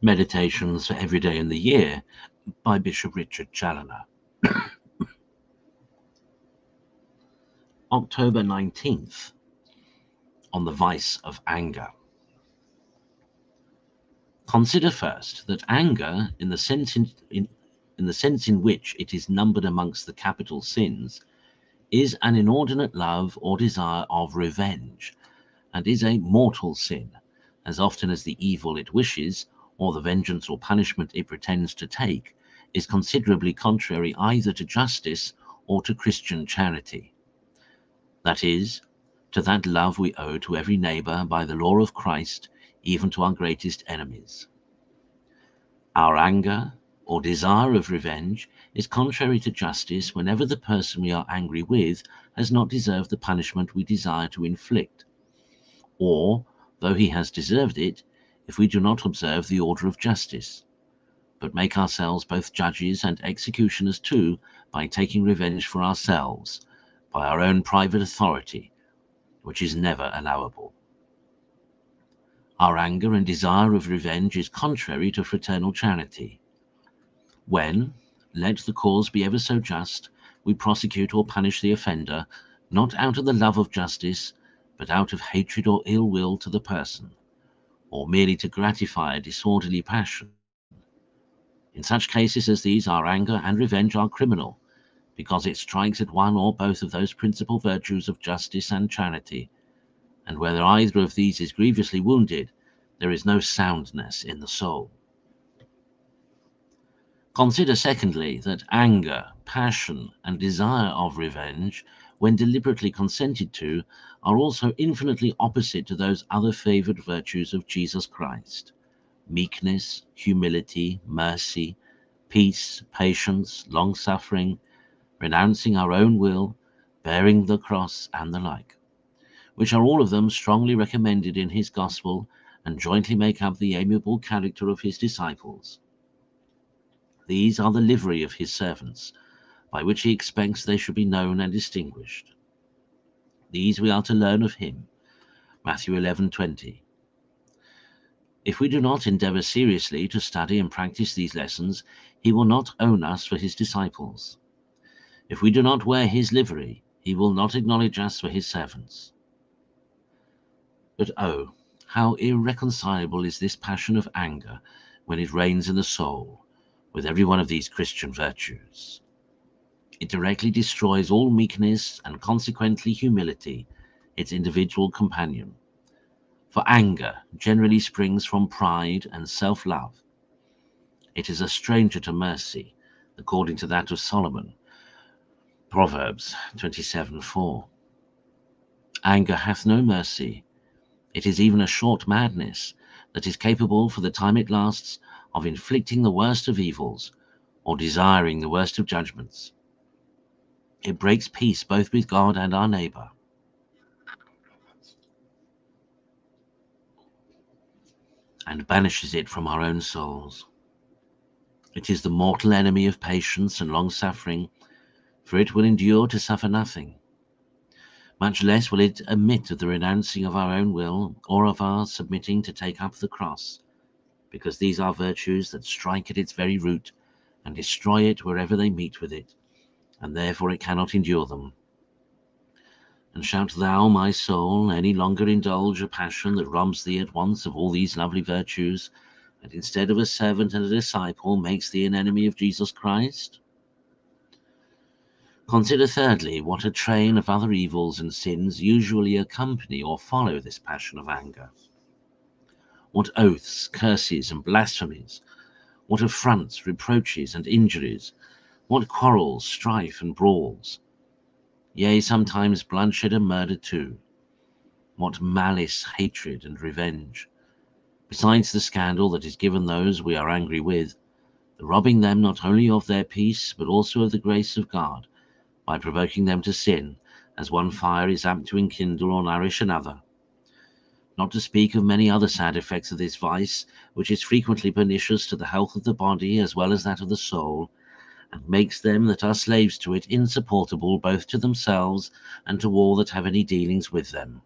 Meditations for Every Day in the Year by Bishop Richard Challoner. October 19th, on the vice of anger. Consider first that anger, in the sense in which it is numbered amongst the capital sins, is an inordinate love or desire of revenge, and is a mortal sin, as often as the evil it wishes, or the vengeance or punishment it pretends to take, is considerably contrary either to justice or to Christian charity. That is, to that love we owe to every neighbour by the law of Christ, even to our greatest enemies. Our anger or desire of revenge is contrary to justice whenever the person we are angry with has not deserved the punishment we desire to inflict, or, though he has deserved it, if we do not observe the order of justice, but make ourselves both judges and executioners too by taking revenge for ourselves, by our own private authority, which is never allowable. Our anger and desire of revenge is contrary to fraternal charity. When, let the cause be ever so just, we prosecute or punish the offender, not out of the love of justice, but out of hatred or ill will to the person, or merely to gratify a disorderly passion. In such cases as these, our anger and revenge are criminal, because it strikes at one or both of those principal virtues of justice and charity, and whether either of these is grievously wounded, there is no soundness in the soul. Consider, secondly, that anger, passion, and desire of revenge, when deliberately consented to, are also infinitely opposite to those other favoured virtues of Jesus Christ: meekness, humility, mercy, peace, patience, long-suffering, renouncing our own will, bearing the cross, and the like, which are all of them strongly recommended in his gospel and jointly make up the amiable character of his disciples. These are the livery of his servants, by which he expects they should be known and distinguished. These we are to learn of him. Matthew 11:20. If we do not endeavour seriously to study and practice these lessons, he will not own us for his disciples. If we do not wear his livery, he will not acknowledge us for his servants. But oh, how irreconcilable is this passion of anger when it reigns in the soul, with every one of these Christian virtues. It directly destroys all meekness and consequently humility, its individual companion. For anger generally springs from pride and self-love. It is a stranger to mercy, according to that of Solomon, Proverbs 27:4. Anger hath no mercy. It is even a short madness that is capable, for the time it lasts, of inflicting the worst of evils, or desiring the worst of judgments. It breaks peace both with God and our neighbour. And banishes it from our own souls. It is the mortal enemy of patience and long-suffering, for it will endure to suffer nothing. Much less will it admit of the renouncing of our own will, or of our submitting to take up the cross, because these are virtues that strike at its very root and destroy it wherever they meet with it, and therefore it cannot endure them. And shalt thou, my soul, any longer indulge a passion that robs thee at once of all these lovely virtues, and instead of a servant and a disciple makes thee an enemy of Jesus Christ? Consider, thirdly, what a train of other evils and sins usually accompany or follow this passion of anger. What oaths, curses, and blasphemies, what affronts, reproaches, and injuries, what quarrels, strife, and brawls, yea, sometimes bloodshed and murder too, what malice, hatred, and revenge, besides the scandal that is given those we are angry with, the robbing them not only of their peace, but also of the grace of God, by provoking them to sin, as one fire is apt to enkindle or nourish another. Not to speak of many other sad effects of this vice, which is frequently pernicious to the health of the body as well as that of the soul, and makes them that are slaves to it insupportable both to themselves and to all that have any dealings with them.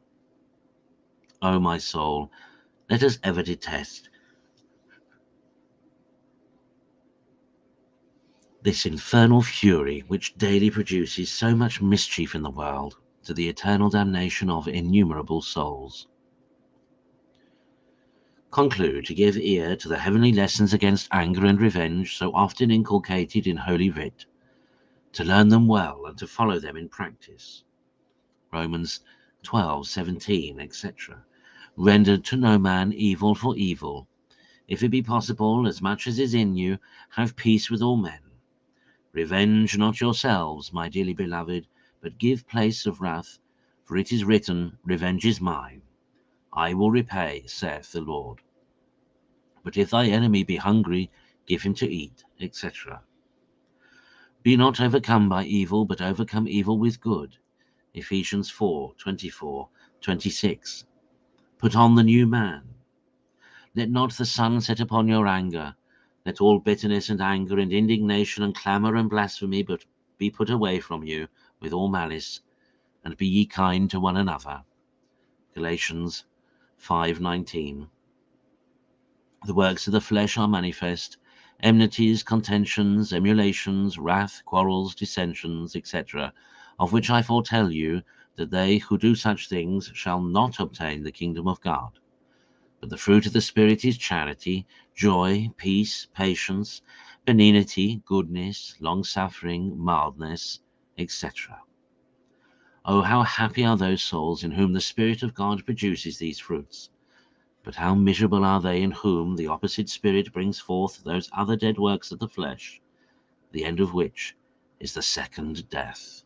O my soul, let us ever detest this infernal fury which daily produces so much mischief in the world, to the eternal damnation of innumerable souls. Conclude to give ear to the heavenly lessons against anger and revenge so often inculcated in Holy Writ, to learn them well and to follow them in practice. Romans 12:17, etc. Render to no man evil for evil. If it be possible, as much as is in you, have peace with all men. Revenge not yourselves, my dearly beloved, but give place of wrath, for it is written, Revenge is mine, I will repay, saith the Lord. But if thy enemy be hungry, give him to eat, etc. Be not overcome by evil, but overcome evil with good. Ephesians 4:24, 26. Put on the new man. Let not the sun set upon your anger. Let all bitterness and anger and indignation and clamour and blasphemy but be put away from you with all malice, and be ye kind to one another. Galatians 5:19. The works of the flesh are manifest: enmities, contentions, emulations, wrath, quarrels, dissensions, etc., of which I foretell you that they who do such things shall not obtain the kingdom of God. But the fruit of the Spirit is charity, joy, peace, patience, benignity, goodness, long-suffering, mildness, etc. Oh, how happy are those souls in whom the Spirit of God produces these fruits! But how miserable are they in whom the opposite Spirit brings forth those other dead works of the flesh, the end of which is the second death.